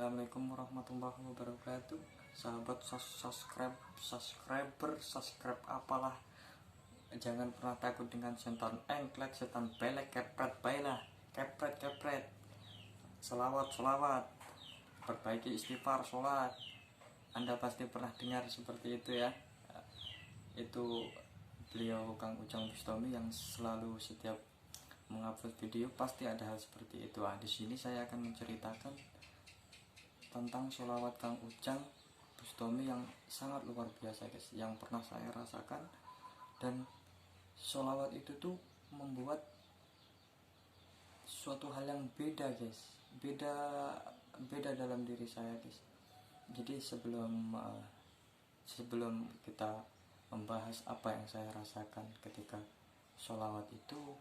Assalamualaikum warahmatullahi wabarakatuh. Sahabat subscribe apalah. Jangan pernah takut dengan setan engklek, setan belek, kepret baiklah, kepret. Selawat, perbaiki istighfar, sholat. Anda pasti pernah dengar seperti itu ya. Itu beliau Kang Ujang Bustami yang selalu setiap mengupload video pasti ada hal seperti itu. Di sini saya akan menceritakan tentang sholawat Kang Ujang Bustami yang sangat luar biasa guys, yang pernah saya rasakan. Dan sholawat itu tuh membuat suatu hal yang beda guys, beda dalam diri saya guys. Jadi sebelum kita membahas apa yang saya rasakan ketika sholawat itu,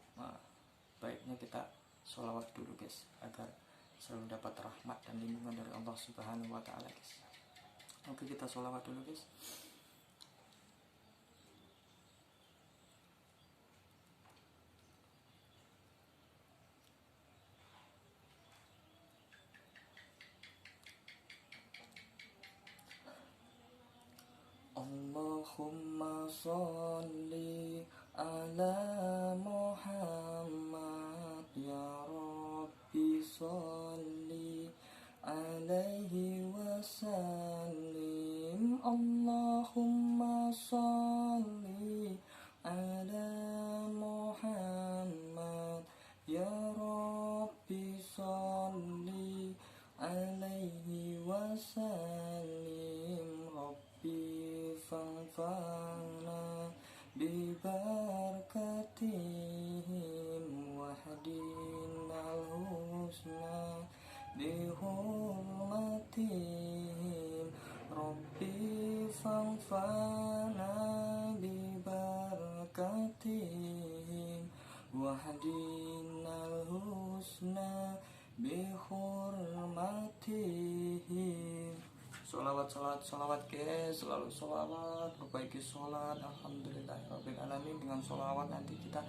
baiknya kita sholawat dulu guys, agar selalu dapat rahmat dan lindungan dari Allah Subhanahu wa Ta'ala guys. Oke, kita sholawat dulu guys. Allahumma sholli ala Muhammad ya Rabbi sholli alaihi wasallim. Allahumma sholli ala Muhammad ya Rabbi sholli alaihi wasallim. Rabbi fanfa'na bibarakatihim wahdinal husna bihurmatihim. Rabbi fanfa'na bibarakatihim wahdinal husna bihurmatihim. Sholawat guys, selalu sholawat, perbaiki sholat. Alhamdulillahirrabbilalamin. Dengan sholawat nanti kita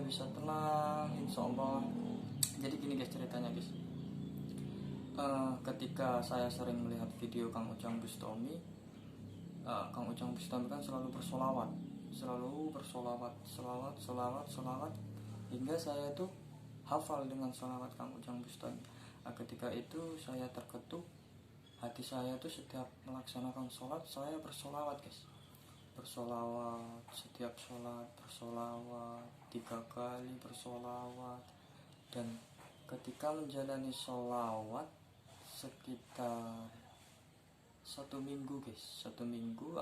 bisa tenang insyaallah. Jadi gini guys ceritanya guys, ketika saya sering melihat video Kang Ujang Bustami, Kang Ujang Bustami kan selalu bersolawat, selawat, hingga saya tuh hafal dengan sholawat Kang Ujang Bustami. Ketika itu saya terketuk, hati saya tuh setiap melaksanakan sholat saya bersolawat guys, setiap sholat bersolawat 3 kali bersolawat. Dan ketika menjalani sholawat sekitar 1 minggu guys, 1 minggu,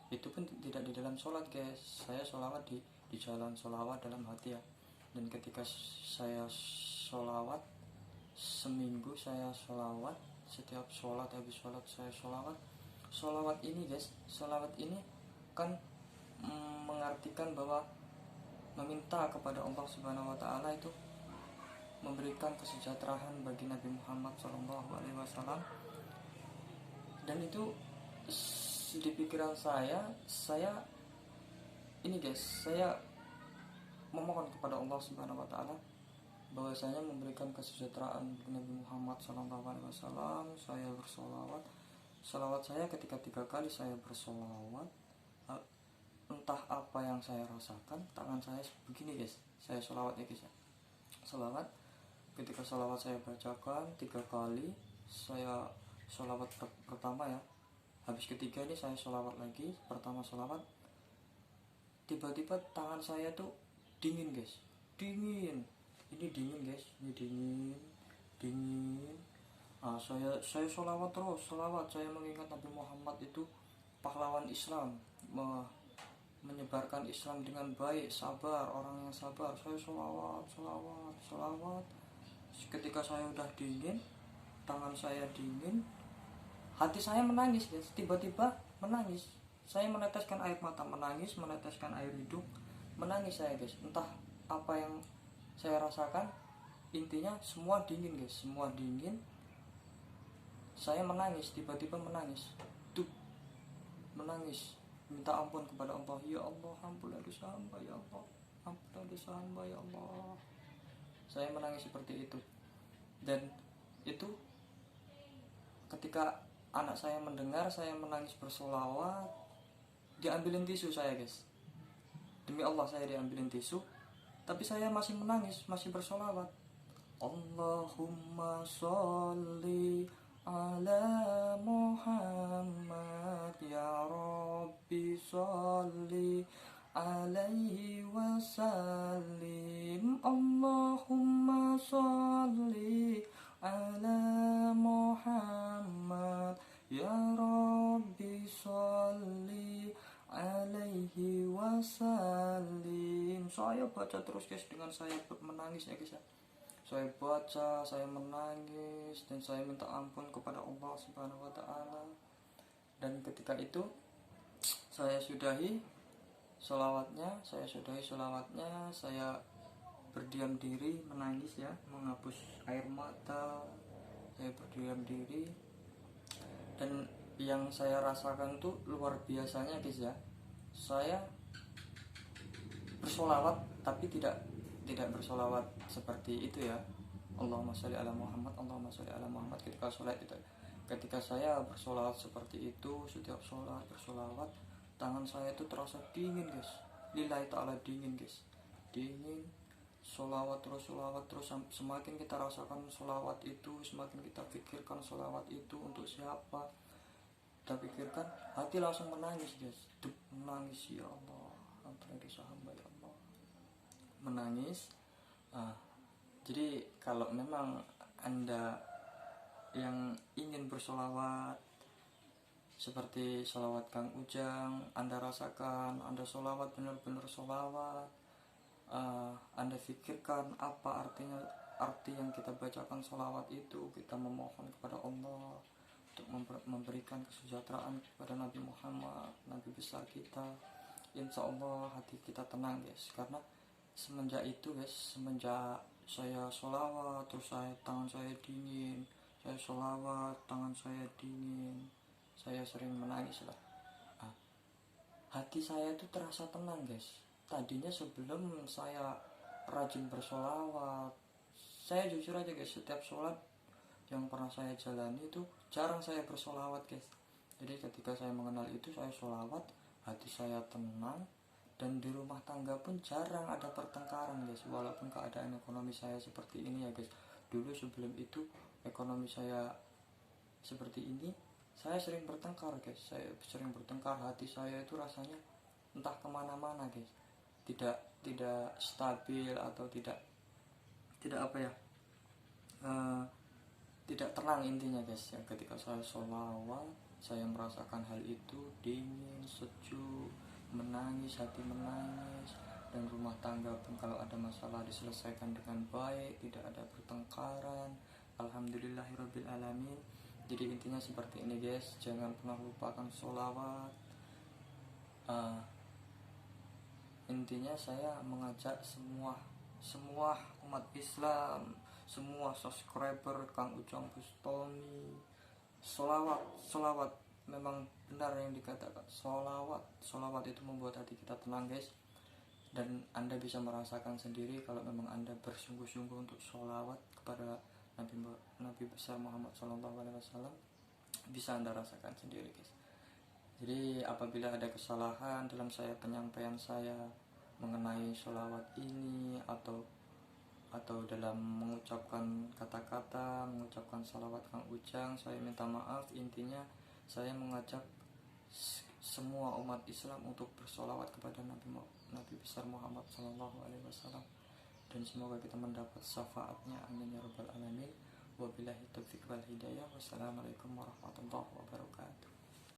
itu pun tidak di dalam sholat guys, saya sholawat di jalan sholawat dalam hati ya. Dan ketika saya sholawat seminggu, saya sholawat setiap sholat, habis sholat saya sholawat ini guys. Sholawat ini kan mengartikan bahwa meminta kepada Allah Subhanahu wa Ta'ala itu memberikan kesejahteraan bagi Nabi Muhammad SAW. Dan itu di pikiran saya ini guys, saya memohon kepada Allah Subhanahu wa Ta'ala bahwasanya memberikan kesejahteraan bagi Nabi Muhammad SAW. Saya bersolawat, solawat saya ketika 3 kali saya bersolawat, entah apa yang saya rasakan, tangan saya begini guys, saya solawat ya guys ya. Solawat, ketika solawat saya bacakan 3 kali, saya solawat pertama ya, habis ketiga ini saya solawat lagi. Pertama solawat, tiba-tiba tangan saya tuh dingin guys, dingin guys, ini dingin. Saya sholawat terus, saya mengingat Nabi Muhammad itu pahlawan Islam, menyebarkan Islam dengan baik, sabar, orang yang sabar. Saya sholawat. Ketika saya udah dingin, tangan saya dingin, hati saya menangis guys, tiba-tiba menangis. Saya meneteskan air mata, meneteskan air hidung, menangis saya guys. Entah apa yang saya rasakan, intinya semua dingin guys, semua dingin. Saya menangis, tiba-tiba menangis, minta ampun kepada Allah. Ya Allah, ampunilah dosa hamba ya Allah, ampunilah dosa hamba ya Allah. Saya menangis seperti itu. Dan itu ketika anak saya mendengar saya menangis bersolawat, diambilin tisu saya guys, demi Allah saya diambilin tisu, tapi saya masih menangis, masih bersolawat. Allahumma sholli ala Muhammad ya Rabbi sholli alaihi wasallim. Allahumma sholli ala Muhammad ya Rabbi sholli alaihi wasallim. Saya baca terus guys, dengan saya menangis ya guys ya. Saya baca, saya menangis, dan saya minta ampun kepada Allah Subhanahu wa Ta'ala. Dan ketika itu saya sudahi sholawatnya, saya berdiam diri menangis ya, menghapus air mata, saya berdiam diri. Dan yang saya rasakan tuh luar biasanya guys ya, saya bersolawat tapi tidak bersolawat seperti itu ya, Allahumma sholli ala Muhammad, Allahumma sholli ala Muhammad ketika sholat itu. Ketika saya bersolawat seperti itu, setiap sholat bersolawat, tangan saya itu terasa dingin guys, lillahi ta'ala dingin guys, dingin. Solawat terus, semakin kita rasakan solawat itu, semakin kita pikirkan solawat itu untuk siapa kita pikirkan, hati langsung menangis guys, menangis ya Allah, antara kisah hamba ya Allah, menangis. Jadi kalau memang Anda yang ingin bersolawat seperti solawat Kang Ujang, Anda rasakan, Anda solawat benar-benar solawat, Anda pikirkan apa arti yang kita bacakan solawat itu, kita memohon kepada Allah untuk memberikan kesejahteraan kepada Nabi Muhammad, Nabi besar kita. Insya Allah hati kita tenang guys, karena semenjak itu guys, semenjak saya solawat terus tangan saya dingin, saya solawat tangan saya dingin, saya sering menangis lah. Hati saya itu terasa tenang guys. Tadinya sebelum saya rajin bersolawat, saya jujur aja guys, setiap sholat yang pernah saya jalani itu jarang saya bersolawat guys. Jadi ketika saya mengenal itu, saya solawat, hati saya tenang, dan di rumah tangga pun jarang ada pertengkaran guys. Walaupun keadaan ekonomi saya seperti ini ya guys, dulu sebelum itu ekonomi saya seperti ini, saya sering bertengkar guys, hati saya itu rasanya entah kemana-mana guys, tidak stabil atau tidak apa ya, tidak tenang intinya guys ya. Ketika saya sholawat, saya merasakan hal itu, dingin, sejuk, menangis, hati menangis, dan rumah tangga pun kalau ada masalah diselesaikan dengan baik, tidak ada pertengkaran. Alhamdulillahirabbil alamin. Jadi intinya seperti ini guys, jangan pernah lupakan sholawat. Intinya saya mengajak semua umat Islam, semua subscriber Kang Ujang Bustami, sholawat memang benar yang dikatakan, sholawat itu membuat hati kita tenang guys. Dan Anda bisa merasakan sendiri kalau memang Anda bersungguh-sungguh untuk sholawat kepada Nabi besar Muhammad SAW, bisa Anda rasakan sendiri guys. Jadi apabila ada kesalahan dalam penyampaian saya mengenai sholawat ini, atau dalam mengucapkan kata-kata, mengucapkan sholawat Kang Ujang, saya minta maaf. Intinya saya mengajak semua umat Islam untuk bersolawat kepada Nabi besar Muhammad SAW, dan semoga kita mendapat syafaatnya, amin ya rabbal alamin. Wabillahi taufiq wal hidayah. Wassalamualaikum warahmatullahi wabarakatuh.